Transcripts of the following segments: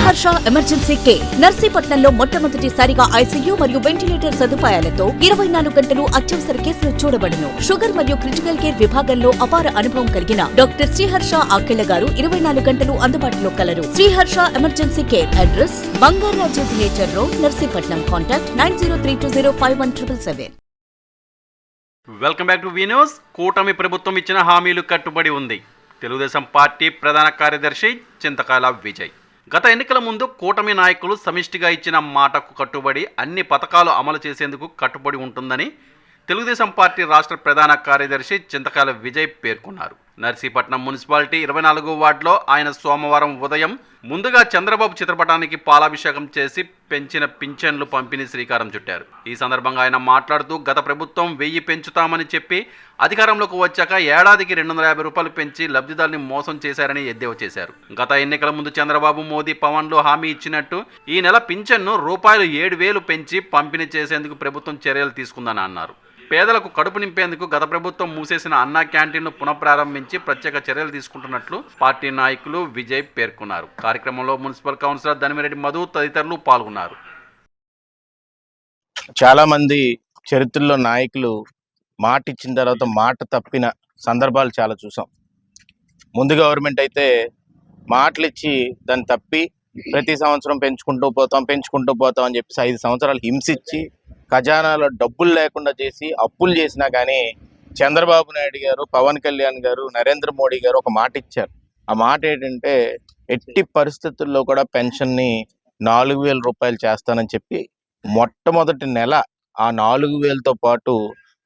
Sriharsha emergency care నర్సీపట్నంలో మొట్టమొదటిసారిగా ICU మరియు ventilator సదుపాయాలతో 24 గంటలు అత్యవసర కేసులు చూడబడును. షుగర్ మరియు క్రిటికల్ కేర్ విభాగంలో అపార అనుభవం కలిగిన డాక్టర్ శ్రీహర్ష ఆకెళ్ల గారు 24 గంటలు అందుబాటులో కలరు. Shriharsha emergency care address Bangaraju theatre road, Narsipatnam. Contact 9032051777. Welcome back to V News. కూటమి ప్రభుత్వం ఇచ్చిన హామీలు కట్టుబడి ఉంది. తెలుగుదేశం పార్టీ ప్రధాన కార్యదర్శి చింతకాయల విజయ్ గత ఎన్నికల ముందు కూటమి నాయకులు సమిష్టిగా ఇచ్చిన మాటకు కట్టుబడి అన్ని పథకాలు అమలు చేసేందుకు కట్టుబడి ఉంటుందని తెలుగుదేశం పార్టీ రాష్ట్ర ప్రధాన కార్యదర్శి చింతకాయల విజయ్ పేర్కొన్నారు. నర్సీపట్నం మున్సిపాలిటీ 24వ వార్డులో ఆయన సోమవారం ఉదయం ముందుగా చంద్రబాబు చిత్రపటానికి పాలాభిషేకం చేసి పెంచిన పింఛన్లు పంపిణీ శ్రీకారం చుట్టారు. ఈ సందర్భంగా ఆయన మాట్లాడుతూ గత ప్రభుత్వం 1000 పెంచుతామని చెప్పి అధికారంలోకి వచ్చాక ఏడాదికి 250 రూపాయలు పెంచి లబ్ధిదారుని మోసం చేశారని ఎద్దేవా చేశారు. గత ఎన్నికల ముందు చంద్రబాబు, మోదీ, పవన్లు హామీ ఇచ్చినట్టు ఈ నెల పింఛన్ను రూపాయలు 7,000 పెంచి పంపిణీ చేసేందుకు ప్రభుత్వం చర్యలు తీసుకుందని అన్నారు. పేదలకు కడుపు నింపేందుకు గత ప్రభుత్వం మూసేసిన అన్నా క్యాంటీన్ను పునఃప్రారంభించి ప్రత్యేక చర్యలు తీసుకుంటున్నట్లు పార్టీ నాయకులు విజయ్ పేర్కొన్నారు. కార్యక్రమంలో మున్సిపల్ కౌన్సిలర్ ధనిమిరెడ్డి మధు తదితరులు పాల్గొన్నారు. చాలా మంది చరిత్రలో నాయకులు మాట ఇచ్చిన తర్వాత మాట తప్పిన సందర్భాలు చాలా చూసాం. ముందు గవర్నమెంట్ అయితే మాటలు ఇచ్చి దాన్ని తప్పి ప్రతి సంవత్సరం పెంచుకుంటూ పోతాం అని చెప్పేసి 5 సంవత్సరాలు హింసించి ఖజానాలో డబ్బులు లేకుండా చేసి అప్పులు చేసినా కానీ చంద్రబాబు నాయుడు గారు, పవన్ కళ్యాణ్ గారు, నరేంద్ర మోడీ గారు ఒక మాట ఇచ్చారు. ఆ మాట ఏంటంటే ఎట్టి పరిస్థితుల్లో కూడా పెన్షన్ని 4,000 రూపాయలు చేస్తానని చెప్పి మొట్టమొదటి నెల ఆ 4,000తో పాటు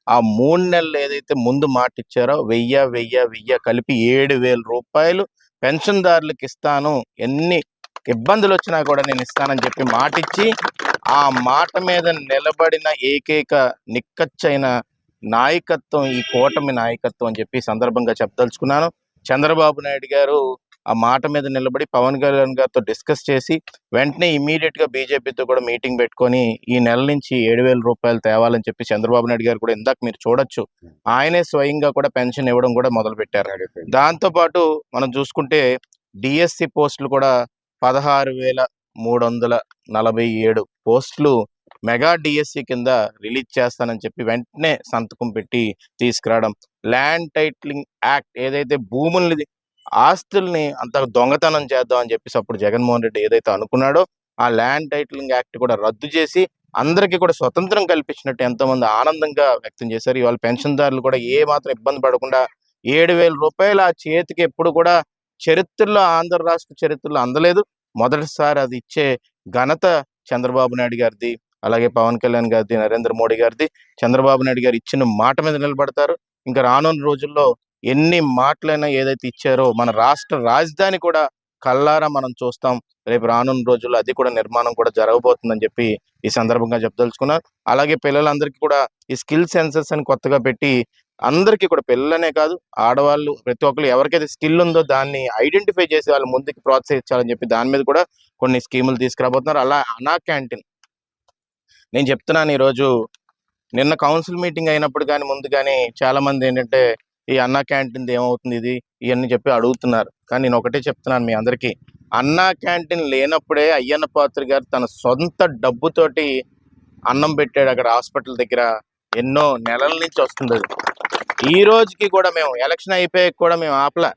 ఆ 3 నెలలు ఏదైతే ముందు మాట ఇచ్చారో 1000 కలిపి 7,000 రూపాయలు పెన్షన్దారులకు ఇస్తాను, ఎన్ని ఇబ్బందులు వచ్చినా కూడా నేను ఇస్తానని చెప్పి మాట ఇచ్చి ఆ మాట మీద నిలబడిన ఏకైక నిక్కచ్చైన నాయకత్వం ఈ కూటమి నాయకత్వం అని చెప్పి సందర్భంగా చెప్పదలుచుకున్నాను. చంద్రబాబు నాయుడు గారు ఆ మాట మీద నిలబడి పవన్ కళ్యాణ్ గారితో డిస్కస్ చేసి వెంటనే ఇమీడియట్గా బీజేపీతో కూడా మీటింగ్ పెట్టుకొని ఈ నెల నుంచి 7,000 రూపాయలు తేవాలని చెప్పి చంద్రబాబు నాయుడు గారు కూడా ఇందాక మీరు చూడొచ్చు ఆయనే స్వయంగా కూడా పెన్షన్ ఇవ్వడం కూడా మొదలు పెట్టారు. దాంతోపాటు మనం చూసుకుంటే డిఎస్సి పోస్టులు కూడా 16,347 పోస్టులు మెగా డిఎస్సి కింద రిలీజ్ చేస్తానని చెప్పి వెంటనే సంతకం పెట్టి తీసుకురావడం. ల్యాండ్ టైటిలింగ్ యాక్ట్ ఏదైతే భూముల్ని ఆస్తుల్ని అంత దొంగతనం చేద్దాం అని చెప్పేసి అప్పుడు జగన్మోహన్ రెడ్డి ఏదైతే అనుకున్నాడో ఆ ల్యాండ్ టైటిలింగ్ యాక్ట్ కూడా రద్దు చేసి అందరికీ కూడా స్వతంత్రం కల్పించినట్టు ఎంతోమంది ఆనందంగా వ్యక్తం చేశారు. ఇవాళ పెన్షన్దారులు కూడా ఏ మాత్రం ఇబ్బంది పడకుండా 7,000 రూపాయలు ఆ చేతికి ఎప్పుడు కూడా చరిత్రలో, ఆంధ్ర రాష్ట్ర చరిత్రలో అందలేదు. మొదటిసారి అది ఇచ్చే ఘనత చంద్రబాబు నాయుడు గారిది, అలాగే పవన్ కళ్యాణ్ గారిది, నరేంద్ర మోడీ గారిది. చంద్రబాబు నాయుడు గారు ఇచ్చిన మాట మీద నిలబడతారు. ఇంకా రానున్న రోజుల్లో ఎన్ని మాటలైనా ఏదైతే ఇచ్చారో మన రాష్ట్ర రాజధాని కూడా కల్లారా మనం చూస్తాం. రేపు రానున్న రోజుల్లో అది కూడా నిర్మాణం కూడా జరగబోతుందని చెప్పి ఈ సందర్భంగా చెప్పదలుచుకున్నాను. అలాగే పిల్లలందరికీ కూడా ఈ స్కిల్ సెన్సర్స్ అని కొత్తగా పెట్టి అందరికీ కూడా, పిల్లలనే కాదు ఆడవాళ్ళు ప్రతి ఒక్కరు ఎవరికైతే స్కిల్ ఉందో దాన్ని ఐడెంటిఫై చేసి వాళ్ళు ముందుకు ప్రోత్సహించాలని చెప్పి దాని మీద కూడా కొన్ని స్కీములు తీసుకురాబోతున్నారు. అలా అన్నా క్యాంటీన్ నేను చెప్తున్నాను, ఈరోజు నిన్న కౌన్సిల్ మీటింగ్ అయినప్పుడు కానీ ముందు కానీ చాలా మంది ఏంటంటే ఈ అన్నా క్యాంటీన్ ఏమవుతుంది ఇది ఇవన్నీ చెప్పి అడుగుతున్నారు. కానీ నేను ఒకటే చెప్తున్నాను మీ అందరికీ, అన్నా క్యాంటీన్ లేనప్పుడే అయ్యన్న పాత్ర గారు తన సొంత డబ్బుతోటి అన్నం పెట్టాడు అక్కడ హాస్పిటల్ దగ్గర. ఎన్నో నెలల నుంచి వస్తుంది అది. ఈ రోజుకి కూడా మేము ఎలక్షన్ అయిపోయాక కూడా మేము ఆపలా,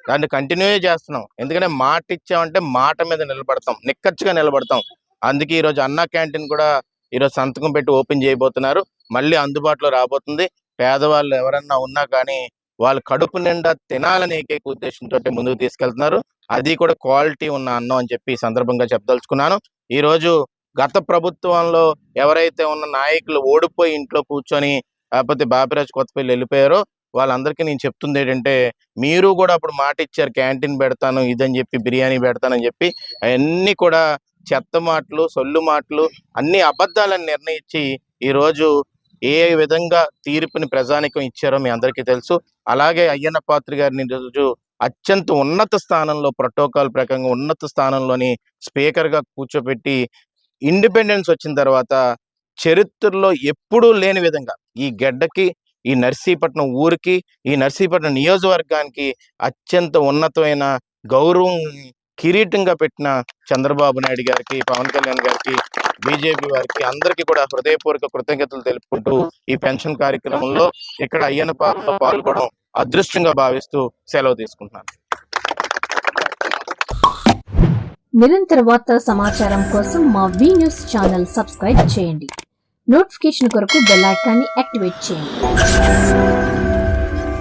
దాన్ని కంటిన్యూ చేస్తున్నాం. ఎందుకంటే మాట ఇచ్చామంటే మాట మీద నిలబడతాం, నిక్కచ్చిగా నిలబడతాం. అందుకే ఈరోజు అన్నా క్యాంటీన్ కూడా ఈరోజు సంతకం పెట్టి ఓపెన్ చేయబోతున్నారు. మళ్ళీ అందుబాటులో రాబోతుంది. పేదవాళ్ళు ఎవరన్నా ఉన్నా కానీ వాళ్ళు కడుపు నిండా తినాలని ఏకైక ఉద్దేశంతో ముందుకు తీసుకెళ్తున్నారు. అది కూడా క్వాలిటీ ఉన్న అన్నం అని చెప్పి ఈ సందర్భంగా చెప్పదలుచుకున్నాను. ఈరోజు గత ప్రభుత్వంలో ఎవరైతే ఉన్న నాయకులు ఓడిపోయి ఇంట్లో కూర్చొని లేకపోతే బాపిరాజు కొత్తపల్లి వెళ్ళిపోయారో వాళ్ళందరికీ నేను చెప్తుంది ఏంటంటే, మీరు కూడా అప్పుడు మాట ఇచ్చారు క్యాంటీన్ పెడతాను ఇదని చెప్పి, బిర్యానీ పెడతానని చెప్పి, అవన్నీ కూడా చెత్త మాటలు, సొల్లు మాటలు, అన్ని అబద్ధాలను నిర్ణయించి ఈరోజు ఏ విధంగా తీర్పుని ప్రజానికం ఇచ్చారో మీ అందరికీ తెలుసు. అలాగే అయ్యన్న పాత్ర గారిని ఈరోజు అత్యంత ఉన్నత స్థానంలో, ప్రోటోకాల్ ప్రకారంగా ఉన్నత స్థానంలోని స్పీకర్గా కూర్చోబెట్టి ఇండిపెండెన్స్ వచ్చిన తర్వాత చరిత్రలో ఎప్పుడూ లేని విధంగా ఈ గడ్డకి, ఈ నర్సీపట్నం ఊరికి, ఈ నర్సీపట్నం నియోజకవర్గానికి అత్యంత ఉన్నతమైన గౌరవం కిరీటంగా పెట్టిన చంద్రబాబు నాయుడు గారికి, పవన్ కళ్యాణ్ గారికి, బీజేపీ వారికి అందరికీ కూడా హృదయపూర్వక కృతజ్ఞతలు తెలుపుకుంటూ ఈ పెన్షన్ కార్యక్రమంలో ఇక్కడ అయ్యన్న పాత్రలో పాల్గొనడం అదృష్టంగా భావిస్తూ సెలవు తీసుకుంటున్నాను. నిరంతర వార్తా సమాచారం కోసం మా వి న్యూస్ ఛానల్ సబ్స్క్రైబ్ చేయండి. నోటిఫికేషన్ కొరకు బెల్ ఐకాన్ని యాక్టివేట్ చేయండి.